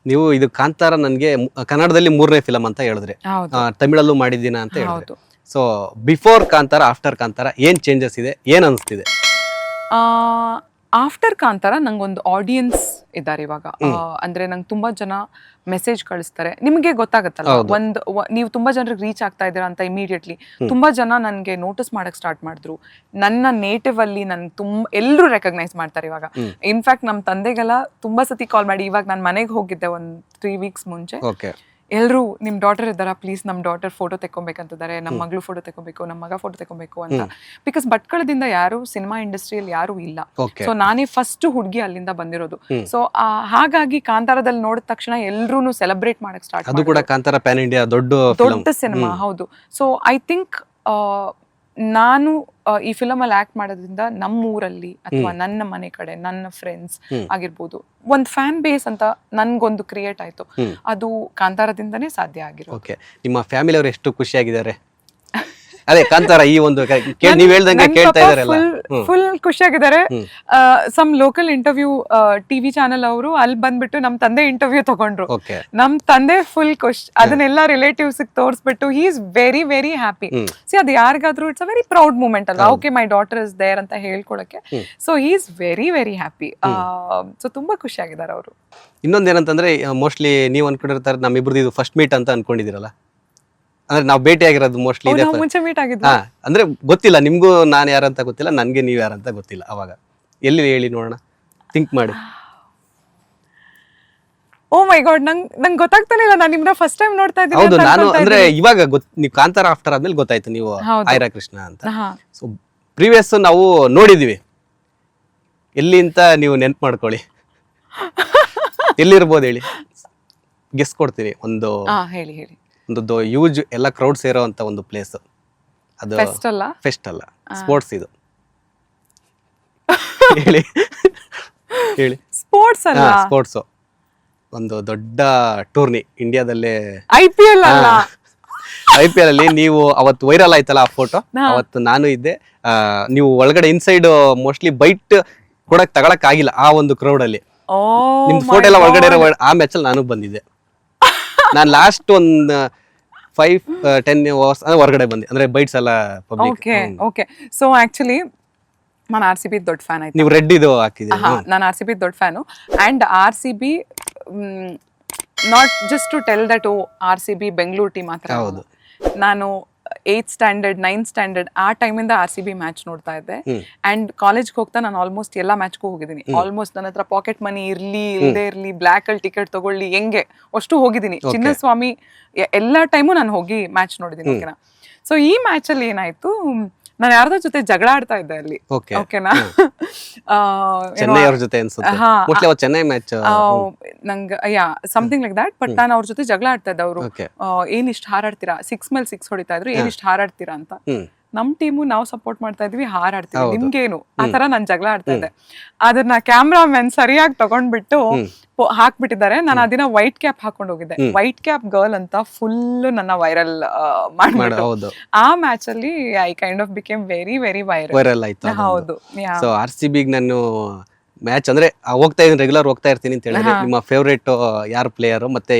ನೀವು ಇದು ಕಾಂತಾರ ನನಗೆ ಕನ್ನಡದಲ್ಲಿ 3ನೇ ಫಿಲಮ್ ಅಂತ ಹೇಳಿದ್ರಿ, ತಮಿಳಲ್ಲೂ ಮಾಡಿದ್ದೀನ ಅಂತ ಹೇಳಿದ್ರಿ. So before Kantara after Kantara ಏನ್ ಚೇಂಜಸ್ ಇದೆ, ಏನ್ ಅನಿಸ್ತಿದೆ? ಆಫ್ಟರ್ ಕಾಂತಾರ ನಂಗೊಂದು ಆಡಿಯನ್ಸ್ ಇದ್ದಾರೆ ಇವಾಗ. ಅಂದ್ರೆ ನಂಗೆ ತುಂಬಾ ಜನ ಮೆಸೇಜ್ ಕಳಿಸ್ತಾರೆ. ನಿಮಗೆ ಗೊತ್ತಾಗತ್ತಲ್ಲ, ನೀವು ತುಂಬಾ ಜನರಿಗೆ ರೀಚ್ ಆಗ್ತಾ ಇದ್ದೀರಾ ಅಂತ ಇಮಿಡಿಯೇಟ್ಲಿ ತುಂಬಾ ಜನ ನನಗೆ ನೋಟಿಸ್ ಮಾಡಕ್ ಸ್ಟಾರ್ಟ್ ಮಾಡಿದ್ರು. ನನ್ನ ನೇಟಿವ್ ಅಲ್ಲಿ ನನ್ ಎಲ್ಲರೂ ರೆಕಗ್ನೈಸ್ ಮಾಡ್ತಾರೆ ಇವಾಗ. ಇನ್ಫ್ಯಾಕ್ಟ್ ನಮ್ಮ ತಂದೆಗೆಲ್ಲ ತುಂಬಾ ಸತಿ ಕಾಲ್ ಮಾಡಿ, ಇವಾಗ ನಾನು ಮನೆಗೆ ಹೋಗಿದ್ದೆ ಒಂದು 3 weeks ಮುಂಚೆ, ಎಲ್ಲರೂ ನಿಮ್ ಡಾಟರ್ ಇದ್ದಾರಾ, ಪ್ಲೀಸ್ ನಮ್ ಡಾಟರ್ ಫೋಟೋ ತೆಕ್ಕೊಬೇಕಂತಿದ್ದಾರೆ, ನಮ್ಮ ಮಗಳು ಫೋಟೋ ತೆಕ್ಕೊಬೇಕು, ನಮ್ಮ ಮಗ ಫೋಟೋ ತೆಕ್ಕೊಬೇಕು ಅಂತ. ಬಿಕಾಸ್ ಭಟ್ಕಳದಿಂದ ಯಾರು ಸಿನಿಮಾ ಇಂಡಸ್ಟ್ರಿಯಲ್ಲಿ ಯಾರು ಇಲ್ಲ. ಸೊ ನಾನೇ ಫಸ್ಟ್ ಹುಡುಗಿ ಅಲ್ಲಿಂದ ಬಂದಿರೋದು. ಸೊ ಹಾಗಾಗಿ ಕಾಂತಾರದಲ್ಲಿ ನೋಡಿದ ತಕ್ಷಣ ಎಲ್ರೂ ಸೆಲೆಬ್ರೇಟ್ ಮಾಡಕ್ ಸ್ಟಾರ್ಟ್. ಅದು ಕೂಡ ಕಾಂತಾರ ಪ್ಯಾನ್ ಇಂಡಿಯಾ ದೊಡ್ಡ ಸಿನಿಮಾ. ಹೌದು. ಸೊ ಐ ಥಿಂಕ್ ನಾನು ಈ ಫಿಲಮ್ ಅಲ್ಲಿ ಆಕ್ಟ್ ಮಾಡೋದ್ರಿಂದ ನಮ್ಮ ಊರಲ್ಲಿ ಅಥವಾ ನನ್ನ ಮನೆ ಕಡೆ ನನ್ನ ಫ್ರೆಂಡ್ಸ್ ಆಗಿರ್ಬೋದು ಒಂದ್ ಫ್ಯಾನ್ ಬೇಸ್ ಅಂತ ನನ್ಗೊಂದು ಕ್ರಿಯೇಟ್ ಆಯ್ತು. ಅದು ಕಾಂತಾರದಿಂದನೇ ಸಾಧ್ಯ ಆಗಿರೋದು. ಓಕೆ, ನಿಮ್ಮ ಫ್ಯಾಮಿಲಿ ಅವರು ಎಷ್ಟು ಖುಷಿಯಾಗಿದ್ದಾರೆ? ಅದೇ ಕಾಂತಾರ ಈ ಒಂದು ನೀವ್ ಹೇಳ್ದಂಗೆ ಕೇಳ್ತಾ ಇದಾರಲ್ಲ, ಫುಲ್ ಖುಷಿಯಾಗಿದ್ದಾರೆ. Some local interview TV channel ಅವರು ಅಲ್ಲಿ ಬಂದ್ಬಿಟ್ಟು ನಮ್ ತಂದೆ ಇಂಟರ್ವ್ಯೂ ತಗೊಂಡ್ರು. ನಮ್ ತಂದೆ ಫುಲ್ ಖುಷ್. ಅದನ್ನೆಲ್ಲ ರಿಲೇಟಿವ್ಸ್ ತೋರಿಸ್ಬಿಟ್ಟು he is very very happy. See ಅದು ಯಾರಿಗಾದ್ರೂ it's a very proud moment ಅಲ್ವಾ, okay my daughter is there ಅಂತ ಹೇಳ್ಕೊಳಕ್ಕೆ. So he is very very happy. So ತುಂಬಾ ಖುಷಿಯಾಗಿದ್ದಾರೆ ಅವರು. ಇನ್ನೊಂದೇನಂತಂದ್ರೆ ಮೋಸ್ಟ್ಲಿ ನೀವ್ ಅನ್ಕೊಂಡಿರ್ತಾರೆ ನಮ್ಮಿಬ್ರದ್ದು ಇದು ಫಸ್ಟ್ ಮೀಟ್ ಅಂತ ಅನ್ಕೊಂಡಿದಿರಲ್ಲ, ಅಂದ್ರೆ ನಾವು ಭೇಟಿ ಆಗಿರೋದು ಮೋಸ್ಟ್ಲಿ ಮುಂಚೆ ಮೀಟ್ ಆಗಿದ್ದು. ಅಂದ್ರೆ ಗೊತ್ತಿಲ್ಲ ನಿಮ್ಗೂ ನಾನು ಯಾರಂತ ಗೊತ್ತಿಲ್ಲ, ನನ್ಗೆ ನೀವ್ ಯಾರಂತ ಗೊತ್ತಿಲ್ಲ. ಅವಾಗ ಎಲ್ಲಿ ಹೇಳಿ ನೋಡೋಣ, ಥಿಂಕ್ ಮಾಡಿ. ಓ ಮೈ ಗಾಡ್, ನಂಗೆ ಗೊತ್ತಾಗ್ತಾನೆ ಇಲ್ಲ, ನಾನು ನಿಮ್ನ ಫಸ್ಟ್ ಟೈಮ್ ನೋಡ್ತಾ ಇದ್ದೀನಿ. ಹೌದು, ನಾನು ಅಂದ್ರೆ ಇವಾಗ ನೀವು ಕಾಂತಾರ ಆಫ್ಟರ್ ಆದ್ಮೇಲೆ ಗೊತ್ತಾಯ್ತು ನೀವು ಐರಾ ಕೃಷ್ಣ ಅಂತ. ಸೊ ಪ್ರೀವಿಯಸ್ ನಾವು ನೋಡಿದೀವಿ. ಎಲ್ಲಿ ಅಂತ ನೀವು ನೆನ್ಪು ಮಾಡ್ಕೊಳ್ಳಿ. ಎಲ್ಲಿರ್ಬೋದು ಹೇಳಿ, ಗೆಸ್ ಕೊಡ್ತೀನಿ. ಹೇಳಿ ಹೇಳಿ. ಒಂದು ಯೂಜ್ ಎಲ್ಲ ಕ್ರೌಡ್ ಸೇರೋ ಅಂತ ಒಂದು ಪ್ಲೇಸ್. ಅದು ಫೆಸ್ಟ್ ಅಲ್ಲ, ಸ್ಪೋರ್ಟ್ಸ್. ಇದು ಹೇಳಿ ಹೇಳಿ. ಸ್ಪೋರ್ಟ್ಸ್ ಅಲ್ಲ, ಸ್ಪೋರ್ಟ್ಸ್. ಒಂದು ದೊಡ್ಡ ಟೂರ್ನಿ ಇಂಡಿಯಾದಲ್ಲೇ, IPL ಅಲ್ಲ. IPL ಅಲ್ಲಿ ನೀವು ಅವತ್ತು ವೈರಲ್ ಆಯ್ತಲ್ಲ ಆ ಫೋಟೋ, ಅವತ್ತು ನಾನು ಇದ್ದೆ. ನೀವು ಒಳಗಡೆ ಇನ್ಸೈಡ್ ಮೋಸ್ಟ್ಲಿ ಬೈಟ್ ಕೊಡಕ್ ತಗೊಳಕ್ ಆಗಿಲ್ಲ ಆ ಒಂದು ಕ್ರೌಡ್ ಅಲ್ಲಿ. ನಿಮ್ದು ಫೋಟೋ ಎಲ್ಲ ಒಳಗಡೆ ಆ ಮ್ಯಾಚ್ ಅಲ್ಲಿ ನಾನು ಬಂದಿದ್ದೆ. ನಾನು ಲಾಸ್ಟ್ ಒಂದು 5-10 hours ಹೊರಗಡೆ ಬಂದೆ, ಅಂದ್ರೆ ಬೈಟ್ಸ್ ಎಲ್ಲ ಪಬ್ಲಿಕ್. ಓಕೆ. ಸೊ ಆಕ್ಚುಲಿ ನಾನು RCB ದೊಡ್ಡ ಫ್ಯಾನ್ ಆಯ್ತು. ನೀವು ರೆಡ್ ಇದು ಹಾಕಿದ್ದೀರಾ? ನಾನು RCB ದೊಡ್ಡ fan. And RCB not just to tell that RCB Bengaluru team ಮಾತ್ರ. ಹೌದು, ನಾನು 8th standard 9th standard ಆ ಟೈಮಿಂದ RCB ಮ್ಯಾಚ್ ನೋಡ್ತಾ ಇದ್ದೆ. ಅಂಡ್ ಕಾಲೇಜ್ಗೆ ಹೋಗ್ತಾ ನಾನು ಆಲ್ಮೋಸ್ಟ್ ಎಲ್ಲಾ ಮ್ಯಾಚ್ಗೂ ಹೋಗಿದ್ದೀನಿ. ಆಲ್ಮೋಸ್ಟ್ ನನ್ನ ಹತ್ರ ಪಾಕೆಟ್ ಮನಿ ಇರ್ಲಿ ಇಲ್ಲದೆ ಇರ್ಲಿ, ಬ್ಲ್ಯಾಕ್ ಅಲ್ಲಿ ಟಿಕೆಟ್ ತಗೊಳ್ಳಿ, ಹೆಂಗೆ ಅಷ್ಟು ಹೋಗಿದ್ದೀನಿ. ಚಿನ್ನಸ್ವಾಮಿ ಎಲ್ಲಾ ಟೈಮು ನಾನು ಹೋಗಿ ಮ್ಯಾಚ್ ನೋಡಿದ್ದೀನಿ. ಓಕೆನಾ? ಸೊ ಈ ಮ್ಯಾಚ್ ಅಲ್ಲಿ ಏನಾಯ್ತು, ನಾನು ಯಾರ್ದೋ ಜೊತೆ ಜಗಳ ಆಡ್ತಾ ಇದ್ದೆ ಅಲ್ಲಿ. ಓಕೆನಾ? ಚೆನ್ನೈ ಅವ್ರ ಜೊತೆ ಅನ್ಸುತ್ತೆ, ಮೋಸ್ಟ್ಲಿ ಅವತ್ತು ಚೆನ್ನೈ ಮ್ಯಾಚ್ ನಂಗೆ ಸಮಥಿಂಗ್ ಲೈಕ್ ದಟ್. ಬಟ್ ನಾನು ಅವ್ರ ಜೊತೆ ಜಗಳ ಆಡ್ತಾ ಇದ್ದೆ. ಅವರು ಏನ್ ಇಷ್ಟು ಹಾರಾಡ್ತೀರಾ, 6 ಮೇಲೆ 6 ಹೊಡಿತಾ ಇದ್ರು, ಏನ್ ಇಷ್ಟು ಹಾರಾಡ್ತೀರಾ ಅಂತ. ನಮ್ ಟೀಮು ನಾವು ಸಪೋರ್ಟ್ ಮಾಡ್ತಾ ಇದ್ವಿ, ಹಾರಾಡ್ತೀವಿ, ನಿಮ್ಗೇನು ಆ ತರ ನಾನು ಜಗಳ ಆಡ್ತಾ ಇದ್ದೆ. ಅದನ್ನ ಕ್ಯಾಮ್ರಾಮನ್ ಸರಿಯಾಗಿ ತಗೊಂಡ್ಬಿಟ್ಟು ಹಾಕ್ಬಿಟ್ಟಿದ್ದಾರೆ. ನಾನು ಅದನ್ನ ವೈಟ್ ಕ್ಯಾಪ್ ಹಾಕೊಂಡು ಹೋಗಿದ್ದೆ. ವೈಟ್ ಕ್ಯಾಪ್ ಗರ್ಲ್ ಅಂತ ಫುಲ್ ನನ್ನ ವೈರಲ್ ಮಾಡ್ಬಿಟ್ಟು ಆ ಮ್ಯಾಚ್ ಅಲ್ಲಿ I kind of became very very viral ಆಯ್ತು. ಹೌದು. ಸೊ RCB ನಾನು ಮ್ಯಾಚ್ ಅಂದ್ರೆ ಹೋಗ್ತಾ ಇದ್ದೀನಿ, ರೆಗ್ಯುಲರ್ ಹೋಗ್ತಾ ಇರ್ತೀನಿ ಅಂತ ಹೇಳಿದ್ರೆ, ನಿಮ್ಮ ಫೇವರೇಟ್ ಯಾರು ಪ್ಲೇಯರ್? ಮತ್ತೆ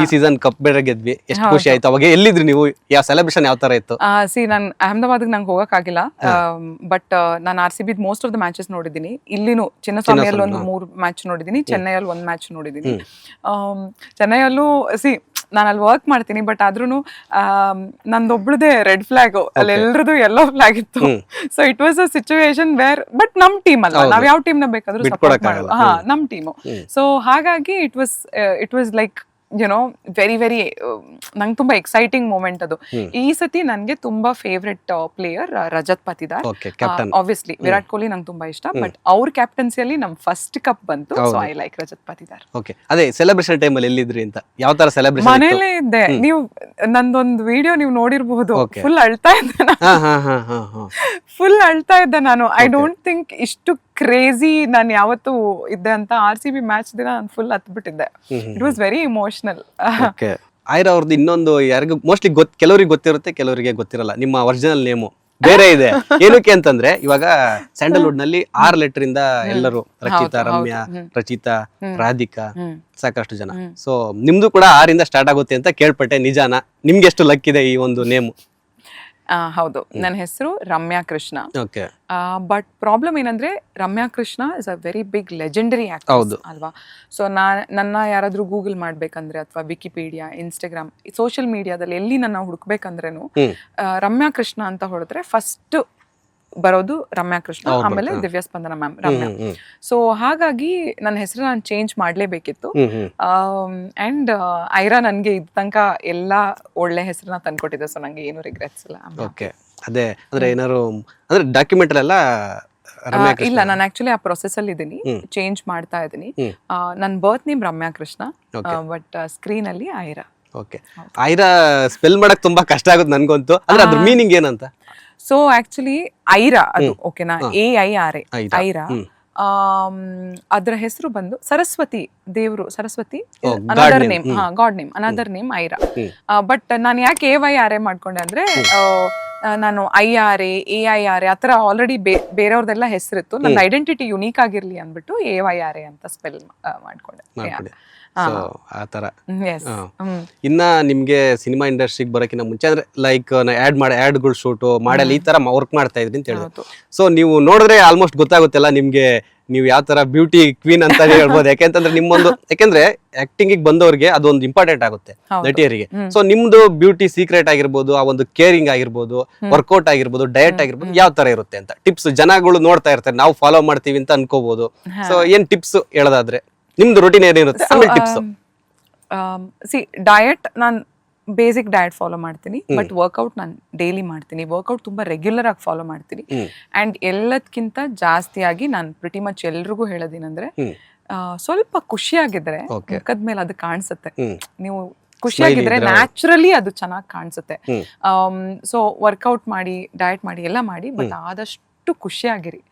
ಈ ಸೀಸನ್ ಕಪ್ ಬೇರೆ ಗೆದ್ವಿ, ಎಷ್ಟು ಖುಷಿ ಆಯ್ತು. ಅವಾಗ ಎಲ್ಲಿದ್ರಿ ನೀವು? ಯಾವ ಸೆಲೆಬ್ರೇಷನ್ ಯಾವ ತರ ಇತ್ತು? ನಾನು ಅಹಮದಾಬಾದ್ ನಂಗೆ ಹೋಗಕ್ಕಾಗಿಲ್ಲ. ಬಟ್ ನಾನು RCB most of the matches ನೋಡಿದ್ದೀನಿ. ಇಲ್ಲಿನೂ ಚಿನ್ನಸ್ವಾಮಿಯಲ್ಲಿ ಒಂದು 3 ಮ್ಯಾಚ್ ನೋಡಿದ್ದೀನಿ, ಚೆನ್ನೈಯಲ್ಲಿ 1 ಮ್ಯಾಚ್ ನೋಡಿದ್ದೀನಿ. ಚೆನ್ನೈಯಲ್ಲೂ ನಾನು ಅಲ್ಲಿ ವರ್ಕ್ ಮಾಡ್ತೀನಿ, ಬಟ್ ಆದ್ರೂ ನಂದೊಬ್ಳದೇ ರೆಡ್ ಫ್ಲಾಗ್, ಅಲ್ಲಿ ಎಲ್ರದ್ದು ಯೆಲ್ಲೋ ಫ್ಲಾಗ್ ಇತ್ತು. So it was a situation where, but ನಮ್ ಟೀಮ್ ಅಲ್ಲ, ನಾವ್ ಯಾವ ಟೀಮ್ ನ ಬೇಕಾದ್ರೂ ಸಪೋರ್ಟ್ ಮಾಡೋದು. ನಮ್ ಟೀಮು. ಸೊ ಹಾಗಾಗಿ it was like very very ನಂಗೆ ತುಂಬಾ ಎಕ್ಸೈಟಿಂಗ್ ಮೂಮೆಂಟ್ ಅದು. ಈ ಸತಿ ನನ್ಗೆ ತುಂಬಾ favourite player Rajat Patidar. Obviously Virat Kohli ನಂಗೆ ತುಂಬಾ ಇಷ್ಟ, ಬಟ್ ಅವ್ರ ಕ್ಯಾಪ್ಟನ್ಸಿಯಲ್ಲಿ ನಮ್ ಫಸ್ಟ್ ಕಪ್ ಬಂತು. So I like Rajat Patidar. ಅದೇ ಸೆಲೆಬ್ರೇಷನ್ ಟೈಮ್ ಅಲ್ಲಿ ಎಲ್ಲಿದ್ರಿ ಅಂತ? ಯಾವ ತರ ಸೆಲೆಬ್ರೇಷನ್? ಮನೇಲೇ ಇದ್ದೆ. ನೀವು ನಂದೊಂದು ವಿಡಿಯೋ ನೀವು ನೋಡಿರ್ಬಹುದು, ಫುಲ್ ಅಳ್ತಾ ಇದ್ದೆ. ಫುಲ್ ಅಳ್ತಾ ಇದ್ದೆ ನಾನು. ಐ ಡೋಂಟ್ ಥಿಂಕ್ ಇಷ್ಟು ಕ್ರೇಜಿ ನಾನು ಯಾವತ್ತು ಇದ್ದೆ ಅಂತ. RCB ಮ್ಯಾಚ್ ದಿನ ನಾನು ಫುಲ್ ಹತ್ಬಿಟ್ಟಿದ್ದೆ. It was very emotional. Aira ಅವ್ರದ್ದು ಇನ್ನೊಂದು ಯಾರಿಗೂ ಮೋಸ್ಟ್ಲಿ ಕೆಲವರಿಗೆ ಗೊತ್ತಿರುತ್ತೆ, ಕೆಲವರಿಗೆ ಗೊತ್ತಿರಲ್ಲ. ನಿಮ್ಮ ಒರಿಜಿನಲ್ ನೇಮು ಬೇರೆ ಇದೆ. ಏನಕ್ಕೆ ಅಂತಂದ್ರೆ ಇವಾಗ ಸ್ಯಾಂಡಲ್ವುಡ್ ನಲ್ಲಿ 6 ಲೆಟರ್ ಇಂದ ಎಲ್ಲರೂ ರಚಿತಾ, ರಮ್ಯಾ, ರಚಿತಾ, ರಾಧಿಕಾ, ಸಾಕಷ್ಟು ಜನ. ಸೊ ನಿಮ್ದು ಕೂಡ 6 ಇಂದ ಸ್ಟಾರ್ಟ್ ಆಗುತ್ತೆ ಅಂತ ಕೇಳ್ಪಟ್ಟೆ, ನಿಜಾನ? ನಿಮ್ಗೆ ಎಷ್ಟು ಲಕ್ ಇದೆ ಈ ಒಂದು ನೇಮ್? ಹೌದು, ನನ್ನ ಹೆಸರು Ramya Krishna. Okay. But problem ಏನಂದ್ರೆ Ramya Krishna is a very big legendary actor ಅಲ್ವಾ. ಸೊ ನನ್ನ ಯಾರಾದ್ರೂ ಗೂಗಲ್ ಮಾಡ್ಬೇಕಂದ್ರೆ ಅಥವಾ ವಿಕಿಪೀಡಿಯಾ, ಇನ್ಸ್ಟಾಗ್ರಾಮ್, ಸೋಷಿಯಲ್ ಮೀಡಿಯಾದಲ್ಲಿ ಎಲ್ಲಿ ನನ್ನ ಹುಡುಕ್ಬೇಕಂದ್ರೇನು ರಮ್ಯಾ ಕೃಷ್ಣ ಅಂತ ಹೊಡೆದ್ರೆ ಫಸ್ಟ್ ಬರೋದು ರಮ್ಯಾ ಕೃಷ್ಣ, ಆಮೇಲೆ ದಿವ್ಯಾ ಸ್ಪಂದನ ಮ್ಯಾಮ್, ರಮ್ಯಾ. ಸೊ ಹಾಗಾಗಿ ನನ್ನ ಹೆಸರು ನಾನು ಚೇಂಜ್ ಮಾಡ್ಲೇಬೇಕಿತ್ತು. ಅಂಡ್ ಐರಾ ನನ್ಗೆ ಇದ್ ತನಕ ಎಲ್ಲಾ ಒಳ್ಳೆ ಹೆಸರನ್ನ ತಂದ್ಕೊಟ್ಟಿದೆ. ಸೊ ನಂಗೆ ಏನು ರಿಗ್ರೆಟ್ಸ್ ಇಲ್ಲ. ಓಕೆ. ಅದೇ ಅಂದ್ರೆ ಏನಾದ್ರು ಅಂದ್ರೆ ಡಾಕ್ಯುಮೆಂಟ್ ಎಲ್ಲ ಇಲ್ಲ, ನಾನು ಆಕ್ಚುಲಿ ಆ ಪ್ರೊಸೆಸ್ ಅಲ್ಲಿ ಇದೀನಿ, ಚೇಂಜ್ ಮಾಡ್ತಾ ಇದೀನಿ. ನನ್ನ birth name Ramya Krishna, but screen ಅಲ್ಲಿ ಐರಾ. ಓಕೆ. ಐರಾ ಸ್ಪೆಲ್ ಮಾಡಕ್ ತುಂಬಾ ಕಷ್ಟ ಆಗುತ್ತೆ ನನ್ಗಂತೂ. ಅಂದ್ರೆ ಅದ್ರ ಮೀನಿಂಗ್ ಏನಂತ? ಸೊ ಆಕ್ಚುಲಿ ಐರಾ ಅದು ಓಕೆನಾ, AIRA, ಐರಾ. ಅದ್ರ ಹೆಸರು ಬಂದು ಸರಸ್ವತಿ ದೇವ್ರು, Saraswati another name, god name, another name Aira. But ನಾನು ಯಾಕೆ AYRA ಮಾಡ್ಕೊಂಡೆ ಅಂದ್ರೆ ನಾನು IRA, AIRA ಆತರ ಆಲ್ರೆಡಿ ಬೇರೆಯವ್ರದೆಲ್ಲ ಹೆಸರಿತ್ತು. ನನ್ನ ಐಡೆಂಟಿಟಿ ಯುನೀಕ್ ಆಗಿರ್ಲಿ ಅಂದ್ಬಿಟ್ಟು AYRA ಅಂತ ಸ್ಪೆಲ್ ಮಾಡ್ಕೊಂಡೆ. ಆತರ. ಇನ್ನ ನಿಮ್ಗೆ ಸಿನಿಮಾ ಇಂಡಸ್ಟ್ರಿಗೆ ಬರೋಕಿನ್ನ ಮುಂಚೆ ಅಂದ್ರೆ ಲೈಕ್ ಆಡ್ಗಳು ಶೂಟ್ ಮಾಡಲ್ಲ ಈ ತರ ವರ್ಕ್ ಮಾಡ್ತಾ ಇದ್ರಿ ಅಂತ ಹೇಳಿದ್ರು. ಸೊ ನೀವು ನೋಡಿದ್ರೆ ಆಲ್ಮೋಸ್ಟ್ ಗೊತ್ತಾಗುತ್ತಲ್ಲ ನಿಮ್ಗೆ ನೀವು ಯಾವ ತರ ಬ್ಯೂಟಿ ಕ್ವೀನ್ ಅಂತ ಹೇಳ್ಬೋದು. ಯಾಕೆಂತಂದ್ರೆ ನಿಮ್ಮೊಂದು, ಯಾಕೆಂದ್ರೆ ಆಕ್ಟಿಂಗ್ ಬಂದವ್ರಿಗೆ ಅದೊಂದು ಇಂಪಾರ್ಟೆಂಟ್ ಆಗುತ್ತೆ ನಟಿಯರಿಗೆ. ಸೊ ನಿಮ್ದು ಬ್ಯೂಟಿ ಸೀಕ್ರೆಟ್ ಆಗಿರ್ಬೋದು, ಆ ಒಂದು ಕೇರಿಂಗ್ ಆಗಿರ್ಬೋದು, ವರ್ಕೌಟ್ ಆಗಿರ್ಬೋದು, ಡಯಟ್ ಆಗಿರ್ಬೋದು, ಯಾವ ತರ ಇರುತ್ತೆ ಅಂತ ಟಿಪ್ಸ್ ಜನಗಳು ನೋಡ್ತಾ ಇರ್ತಾರೆ, ನಾವು ಫಾಲೋ ಮಾಡ್ತೀವಿ ಅಂತ ಅನ್ಕೋಬಹುದು. ಸೊ ಏನ್ ಟಿಪ್ಸ್ ಹೇಳೋದಾದ್ರೆ ನಿಮ್ದು ರೂಟೀನ್ ಏನಿರುತ್ತೆ? ಟಿಪ್ಸ್ ಸಿ ಡಯಟ್, ನಾನು ಬೇಸಿಕ್ ಡಯಟ್ ಫಾಲೋ ಮಾಡ್ತೀನಿ, ಬಟ್ ವರ್ಕೌಟ್ ನಾನು ಡೈಲಿ ಮಾಡ್ತೀನಿ. ವರ್ಕೌಟ್ ತುಂಬಾ ರೆಗ್ಯುಲರ್ ಆಗಿ ಫಾಲೋ ಮಾಡ್ತೀನಿ. ಅಂಡ್ ಎಲ್ಲದಕ್ಕಿಂತ ಜಾಸ್ತಿಯಾಗಿ ನಾನು ಪ್ರಿಟಿ ಮಚ್ ಎಲ್ರಿಗೂ ಹೇಳೋದೇನಂದ್ರೆ ಸ್ವಲ್ಪ ಖುಷಿಯಾಗಿದ್ರೆ ಮುಖದ ಮೇಲೆ ಅದು ಕಾಣಿಸುತ್ತೆ. ನೀವು ಖುಷಿಯಾಗಿದ್ರೆ ನ್ಯಾಚುರಲಿ ಅದು ಚೆನ್ನಾಗಿ ಕಾಣಿಸುತ್ತೆ. ಸೊ ವರ್ಕೌಟ್ ಮಾಡಿ, ಡಯಟ್ ಮಾಡಿ, ಎಲ್ಲ ಮಾಡಿ, ಬಟ್ ಆದಷ್ಟು ಖುಷಿಯಾಗಿರಿ.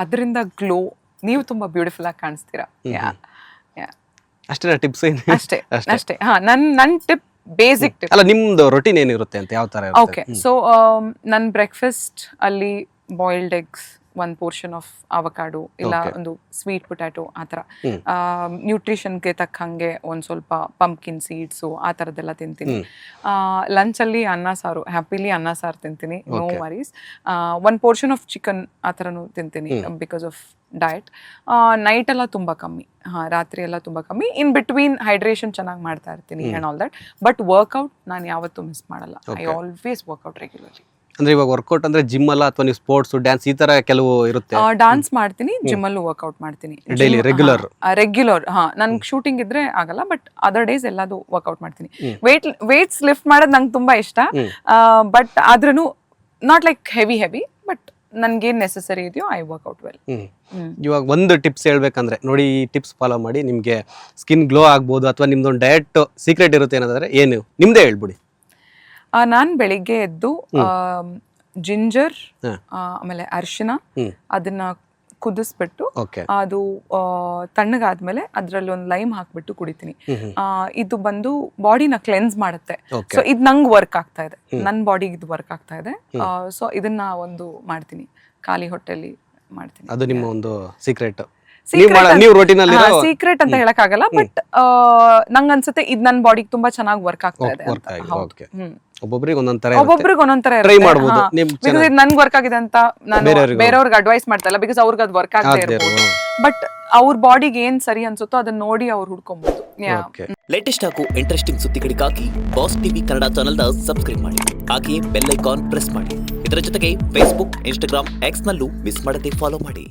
ಅದರಿಂದ ಗ್ಲೋ, ನೀವು ತುಂಬಾ ಬ್ಯೂಟಿಫುಲ್ ಆಗಿ ಕಾಣಿಸ್ತೀರಾ. ಅಷ್ಟೇ ಟಿಪ್ಸ್? ಅಷ್ಟೇ. ನನ್ ಟಿಪ್ ಬೇಸಿಕ್ ಟಿಪ್. ಅಲ್ಲ, ನಿಮ್ದು ರೊಟೀನ್ ಏನಿರುತ್ತೆ ಅಂತ ಯಾವ ತರ? ಓಕೆ. ಸೊ ನನ್ ಬ್ರೇಕ್ಫಾಸ್ಟ್ ಅಲ್ಲಿ boiled eggs, 1 portion of avocado, ಇಲ್ಲ ಒಂದು ಸ್ವೀಟ್ ಪೊಟ್ಯಾಟೊ, ಆ ಥರ ನ್ಯೂಟ್ರಿಷನ್ಗೆ ತಕ್ಕಂಗೆ ಒಂದು ಸ್ವಲ್ಪ ಪಂಪ್ಕಿನ್ ಸೀಡ್ಸು, ಆ ಥರದ್ದೆಲ್ಲ ತಿಂತೀನಿ. ಲಂಚಲ್ಲಿ ಅನ್ನ ಸಾರು, ಹ್ಯಾಪಿಲಿ ಅನ್ನ ಸಾರು ತಿಂತೀನಿ, no worries. 1 portion of chicken ಆ ಥರನೂ ತಿಂತೀನಿ ಬಿಕಾಸ್ ಆಫ್ ಡಯಟ್. ನೈಟ್ ಎಲ್ಲ ತುಂಬ ಕಮ್ಮಿ, ರಾತ್ರಿ ಎಲ್ಲ ತುಂಬ ಕಮ್ಮಿ. ಇನ್ ಬಿಟ್ವೀನ್ ಹೈಡ್ರೇಷನ್ ಚೆನ್ನಾಗಿ ಮಾಡ್ತಾ ಇರ್ತೀನಿ and all that. But workout ನಾನು ಯಾವತ್ತೂ ಮಿಸ್ ಮಾಡಲ್ಲ. I always workout regularly. ಅಂದ್ರೆ ಇವಾಗ ವರ್ಕೌಟ್ ಅಂದ್ರೆ ಜಿಮ್ ಅಲ್ಲ ಅಥವಾ ನೀವು ಸ್ಪೋರ್ಟ್ಸ್, ಡ್ಯಾನ್ಸ್ ಈ ತರ ಕೆಲವು ಇರುತ್ತೆ? ಡಾನ್ಸ್ ಮಾಡ್ತೀನಿ, ಜಿಮ್ ಅಲ್ಲೂ ವರ್ಕೌಟ್ ಮಾಡ್ತೀನಿ. Daily regular? ನನ್ಗೆ ಶೂಟಿಂಗ್ ಇದ್ರೆ ಆಗಲ್ಲ, ಬಟ್ ಅದರ್ ಡೇಸ್ ಎಲ್ಲಾದು ವರ್ಕೌಟ್ ಮಾಡ್ತೀನಿ. ವೇಟ್ಸ್ ಲಿಫ್ಟ್ ಮಾಡೋದು ನಂಗೆ ತುಂಬಾ ಇಷ್ಟ, ಬಟ್ ಆದ್ರೂ ನಾಟ್ ಲೈಕ್ ಹೆವಿ, ಬಟ್ ನನ್ಗೇನ್ ನೆಸೆಸರಿ ಇದೆಯೋ ಐ ವರ್ಕೌಟ್ ವೆಲ್. ಇವಾಗ ಒಂದು ಟಿಪ್ಸ್ ಹೇಳ್ಬೇಕಂದ್ರೆ ನೋಡಿ, ಈ ಟಿಪ್ಸ್ ಫಾಲೋ ಮಾಡಿ ನಿಮ್ಗೆ ಸ್ಕಿನ್ ಗ್ಲೋ ಆಗ್ಬೋದು ಅಥವಾ ನಿಮ್ದೊಂದು ಡಯಟ್ ಸೀಕ್ರೆಟ್ ಇರುತ್ತೆ ಅನ್ನೋದಾದ್ರೆ ಏನು ನಿಮ್ದೇ ಹೇಳ್ಬಿಡಿ. ನಾನ್ ಬೆಳಿಗ್ಗೆ ಎದ್ದು ಜಿಂಜರ್, ಆಮೇಲೆ ಅರಿಶಿನ, ಅದನ್ನ ಕುದಿಸ್ಬಿಟ್ಟು ಅದು ತಣ್ಣಗಾದ್ಮೇಲೆ ಅದ್ರಲ್ಲಿ ಒಂದು ಲೈಮ್ ಹಾಕ್ಬಿಟ್ಟು ಕುಡಿತೀನಿ. ಇದು ಬಂದು ಬಾಡಿನ ಕ್ಲೆನ್ಸ್ ಮಾಡುತ್ತೆ. ಸೊ ಇದು ನಂಗೆ ವರ್ಕ್ ಆಗ್ತಾ ಇದೆ, ನನ್ನ ಬಾಡಿಗೆ ಇದು ವರ್ಕ್ ಆಗ್ತಾ ಇದೆ. ಸೊ ಇದನ್ನ ಒಂದು ಮಾಡ್ತೀನಿ, ಖಾಲಿ ಹೊಟ್ಟೆಲಿ ಮಾಡ್ತೀನಿ. ಅದು ನಿಮ್ಮ ಒಂದು ಸೀಕ್ರೆಟ್? ಸೀಕ್ರೆಟ್ ಅಂತ ಹೇಳಕ್ ಆಗಲ್ಲ, ಬಟ್ ನಂಗ್ ಅನ್ಸುತ್ತೆ ಇದು ನನ್ನ ಬಾಡಿಗೆ ತುಂಬಾ ಚೆನ್ನಾಗಿ ವರ್ಕ್ ಆಗ್ತಾ ಇದೆ. ಒಬ್ಬೊಬ್ರಿಗೆ ಒಂದೊಂದ್ ತರ ಟ್ರೈ ಮಾಡಬಹುದು. ನನ್ಗೆ ವರ್ಕ್ ಆಗಿದೆ ಅಂತ ನಾನು ಬೇರೆಯವ್ರಿಗೆ ಅಡ್ವೈಸ್ ಮಾಡ್ತಾ ಇಲ್ಲ, ಬಿಕಾಸ್ ಅವ್ರಿಗೆ ಅದು ವರ್ಕ್ ಆಗದೆ ಇರಬಹುದು. ಬಟ್ ಅವ್ರ ಬಾಡಿಗೆ ಏನ್ ಸರಿ ಅನ್ಸುತ್ತೋ ಅದನ್ನ ನೋಡಿ ಅವ್ರು ಹುಡ್ಕೊಬಹುದು. ಲೇಟೆಸ್ಟ್ ಹಾಗೂ ಇಂಟ್ರೆಸ್ಟಿಂಗ್ ಸುದ್ದಿಗಳಿಗಾಗಿ ಬಾಸ್ ಟಿವಿ ಕನ್ನಡ ಚಾನೆಲ್ ನ ಸಬ್ಸ್ಕ್ರೈಬ್ ಮಾಡಿ, ಹಾಗೆಯೇ ಬೆಲ್ ಐಕಾನ್ ಪ್ರೆಸ್ ಮಾಡಿ. ಇದರ ಜೊತೆಗೆ ಫೇಸ್ಬುಕ್, ಇನ್ಸ್ಟಾಗ್ರಾಮ್, ಎಕ್ಸ್ ನಲ್ಲೂ ಮಿಸ್ ಮಾಡದೆ ಫಾಲೋ ಮಾಡಿ.